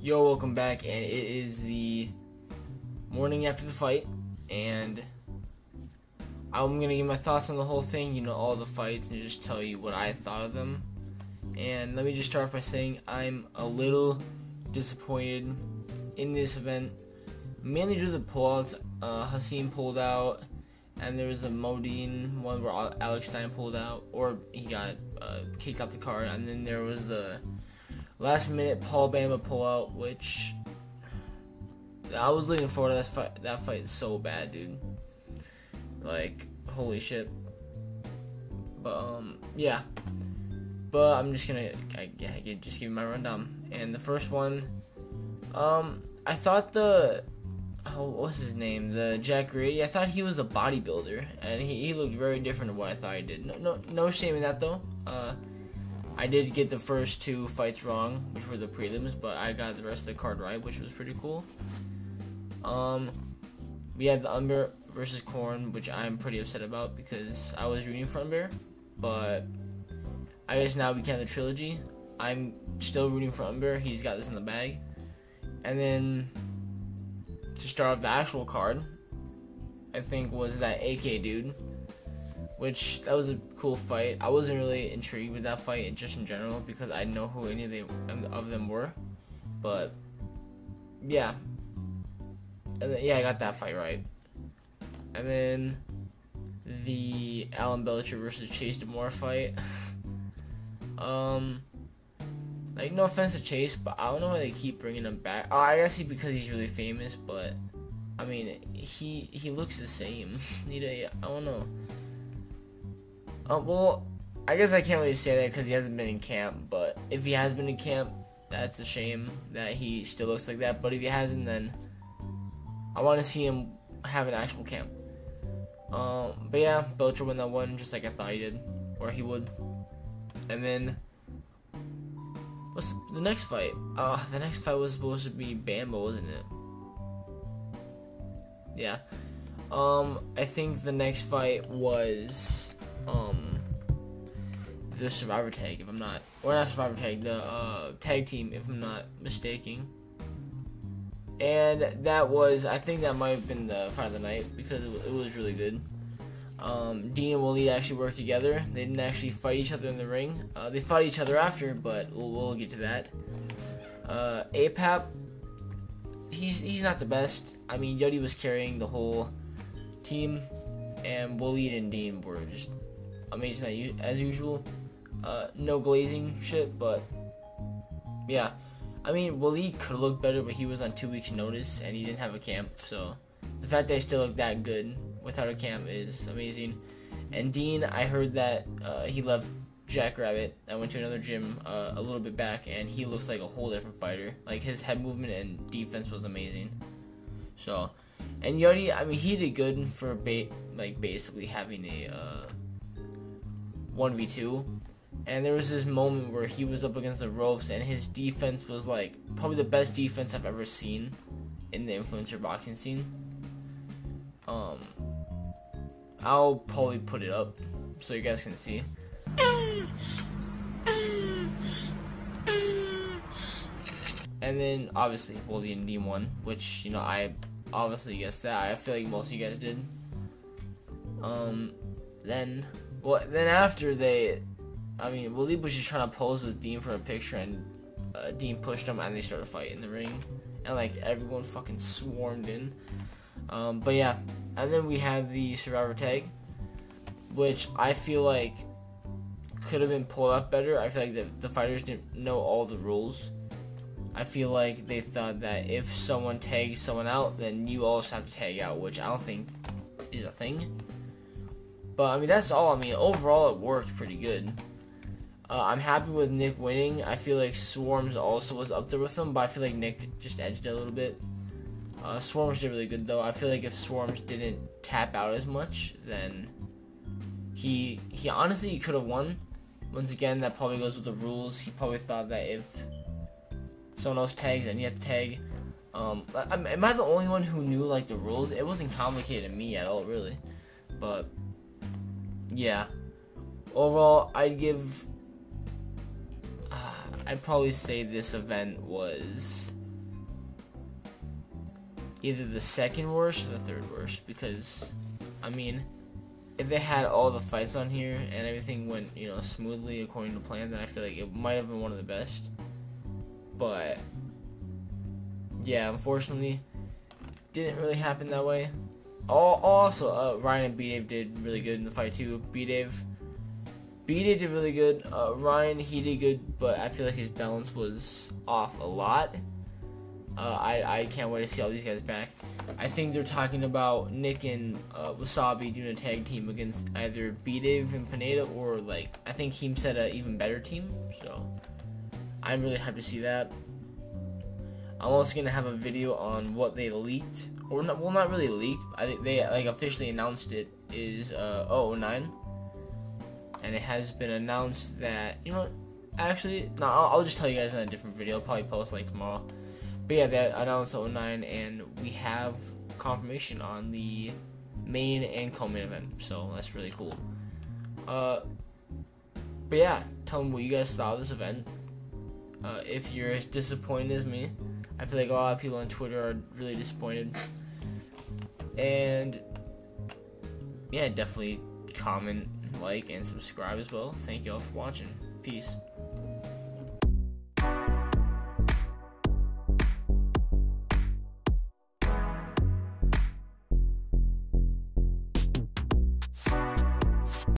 Yo, welcome back, and it is the morning after the fight, and I'm gonna give my thoughts on the whole thing, all the fights, and just tell you what I thought of them. And let me just start off by saying I'm a little disappointed in this event, mainly due to the pullouts. Hasim pulled out, and there was a Modine one where Alex Stein pulled out, or he got kicked off the card, and then there was a last minute Paul Bamba pullout, which I was looking forward to that fight so bad, dude. Like, holy shit. But yeah. But I'm just gonna just give you my rundown. And the first one, I thought what's his name? The Jack Grady. I thought he was a bodybuilder, and he looked very different to what I thought he did. No shame in that though. I did get the first two fights wrong, which were the prelims, but I got the rest of the card right, which was pretty cool. We had the Umber versus Korn, which I'm pretty upset about because I was rooting for Umber, but I guess now we can the trilogy. I'm still rooting for Umber. He's got this in the bag. And then to start off the actual card, I think was that AK dude, which that was a cool fight. I wasn't really intrigued with that fight just in general because I didn't know who any of them were, but yeah. And then, yeah, I got that fight right. And then the Alan Belcher versus Chase DeMore fight. Like, no offense to Chase, but I don't know why they keep bringing him back. Oh, I guess because he's really famous, but I mean, he looks the same. I don't know. Well, I guess I can't really say that because he hasn't been in camp, but if he has been in camp, that's a shame that he still looks like that. But if he hasn't, then I want to see him have an actual camp. But yeah, Belcher won that one just like I thought he did, or he would. And then what's the next fight? The next fight was supposed to be Bamba, wasn't it? Yeah. I think the next fight was the Survivor Tag, if I'm not, or not Survivor Tag, the tag team, if I'm not mistaken. And that was, I think that might have been the fight of the night because it was really good. Dean and Waleed actually worked together. They didn't actually fight each other in the ring. They fought each other after, but we'll get to that. APAP, he's not the best. I mean, Yodi was carrying the whole team, and Waleed and Dean were just amazing as usual. No glazing shit, but yeah. I mean, Waleed could look better, but he was on 2 weeks' notice, and he didn't have a camp, so the fact that he still looked that good without a camp is amazing. And Dean, I heard that he left Jackrabbit and went to another gym a little bit back, and he looks like a whole different fighter. Like, his head movement and defense was amazing. So, and Yodi, I mean, he did good for basically having a 1v2. And there was this moment where he was up against the ropes, and his defense was like probably the best defense I've ever seen in the influencer boxing scene. I'll probably put it up so you guys can see. And then obviously Waleed and Dean won, which I obviously guessed that. I feel like most of you guys did. Then after Waleed was just trying to pose with Dean for a picture, and Dean pushed him, and they started fighting in the ring, and like everyone fucking swarmed in. But yeah, and then we have the Survivor Tag, which I feel like could have been pulled off better. I feel like the fighters didn't know all the rules. I feel like they thought that if someone tags someone out, then you also have to tag out, which I don't think is a thing. But I mean, that's all. I mean, overall it worked pretty good. I'm happy with Nick winning. I feel like Swarms also was up there with him, but I feel like Nick just edged it a little bit. Swarms did really good though. I feel like if Swarms didn't tap out as much, then he honestly could have won. Once again, that probably goes with the rules. He probably thought that if someone else tags, then you have to tag. Am I the only one who knew like the rules? It wasn't complicated to me at all, really. But yeah, overall, I'd give I'd probably say this event was either the second worst or the third worst, because I mean, if they had all the fights on here and everything went, you know, smoothly according to plan, then I feel like it might have been one of the best. But yeah, unfortunately, didn't really happen that way. Also, Ryan and B-Dave did really good in the fight too. B-Dave did really good. Ryan, he did good, but I feel like his balance was off a lot. I can't wait to see all these guys back. I think they're talking about Nick and Wasabi doing a tag team against either B-Dave and Pineda, or like I think Heem said an even better team. So I'm really happy to see that. I'm also gonna have a video on what they leaked, or not, well, not really leaked. I think they like officially announced it is 009, and it has been announced that, you know, actually no, I'll just tell you guys in a different video. I'll probably post like tomorrow. But yeah, they announced 09, and we have confirmation on the main and co-main event, so that's really cool. But yeah, tell me what you guys thought of this event. If you're as disappointed as me, I feel like a lot of people on Twitter are really disappointed. And yeah, definitely comment, like, and subscribe as well. Thank you all for watching. Peace.